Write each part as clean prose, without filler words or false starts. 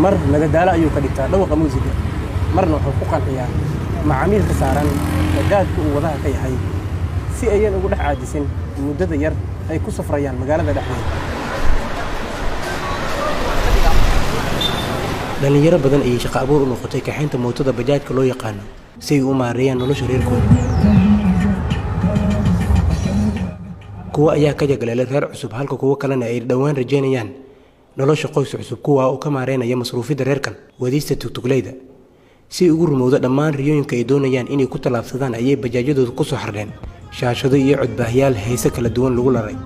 مر مدادالا أيو كديتا لو قموزيجا مرنا حقوقا قيا معاميل كساران مداد وضعها كي هاي si ayaan ugu dhex caadisin muddada yar ay ku safrayaan magaalada dhexdeeda dhalinyaro badan ay shaqo abuur u noqotay kaxaynta mootada bajaajka loo yaqaan si ay u maareeyaan nolosha reerkooda kuwa ayaa ka jagleelay reer cusub halka kuwa kalena ay dhawaan rajeynayaan nolosha qoys cusub kuwa oo ka maareynaya masruufida reerkan wadiista tugtugleyda si ugu rumowda dhammaan riyooyinka ay doonayaan inay ku talaabsadaan ayay bajaajyadooda ku soo xardeen shaashado iyo codbaahiyaal heese kala duwan lagu laray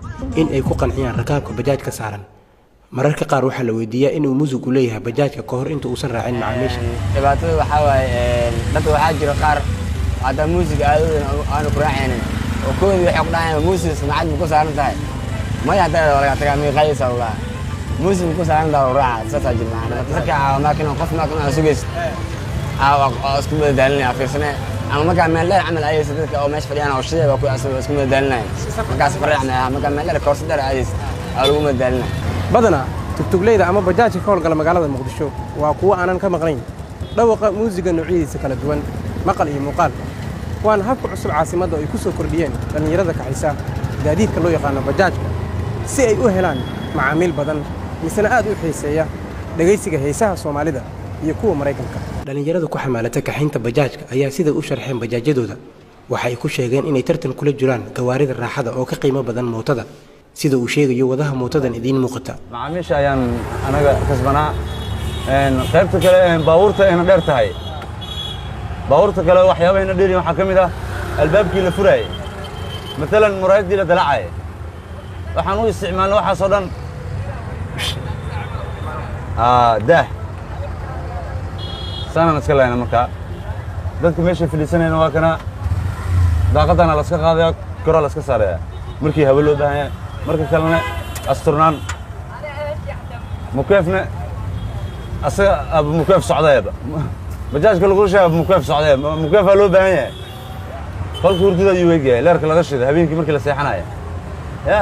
in ay ku qanciyaan rakaabka bajaajka saaran mararka qaar waxaa la weydiiyaa inuu musigu leeyahay bajaajka ka hor inta uusan raacin macaamiisha dhibaatada waxaa waaye dadka waxaa jira qaar hadda musiga aanu ku raacaynin oo koodii waxay ku dhahayaan musiga samacad ku saaran tahay maya hadda laga tagaa miiqaysa wallah musiga ku saaran tahay raaca sasa jirna marka maakin qof maakin sugeys isku madaalinaya fiirsane ama marka meel dheer camal ayay dadka oo meesha fadhiyaan oo shidee waa ku isku madaalinaya markaas faracnaa marka meel dheer koorsi dheer ayay lagu madaalinaya badana tugtugleyda ama bajaajka ka howlgala magaalada Muqdisho waa kuwa aanan ka maqnayn dhawaqa muusiga noocyadiisa kala duwan maqal iyo muuqaal waan habka cusub caasimadda ay ku soo kordhiyeen dhalinyarada kaxaysa gaadiidka loo yaqaan bajaajka si ay u helaan macaamiil badan misna aad u xiiseeya dhageysiga heesaha Soomaalida iyo kuwa Mareykanka dhalinyarada ku xamaalata kaxaynta bajaajka ayaa sida u sharxeen bajaajyadooda waxa ay ku sheegeen inay tartan kula jiraan gawaarida raaxada oo ka qiimo badan mootada sida uu sheegayo wadaha mootadan idin muuqata macaamiisha ayaan anaga kasbanaa qaybta kale baabuurta ayna dheer tahay baabuurta kale waxyaabo ayna dheerin waxa kamid ah albaabkii la furay مثلا muraayadii la dalacay waxaan u isticmaalnaa waxa soo dhan dah sana iska leeyna marka dadku meesha filisanayna waa kana daaqadana la iska qaaday koro la iska saaray markii hawo loo baahan yahay marka kalena asturnaan mukeefna asaga abu mukeef socdaayba bajaajka lagu sheegay mukeef socdaay mukeef loo baahan yahay qolka hurdida ayuu weegay leerka laga shiday habeenkii markii la seexanayo ya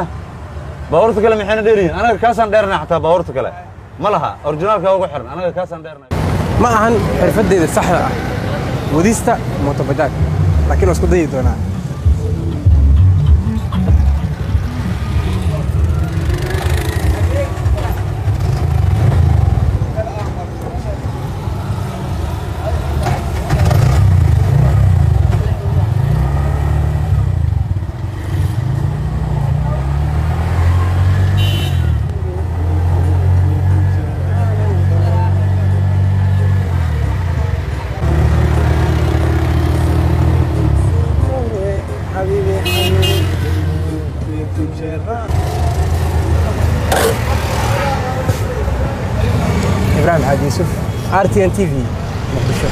baabuurta kale maxayna dheeriin anaga kaasaan dheernaa xataa baabuurta kale ma laha originalka ugu xiran anaga kaasaan dheernaa ma ahan xirfadeeda saxda ah wadista mooto bajaaj laakiin isku dayi doonaa إبراهيم حاج يوسف RTN TV مقدشو.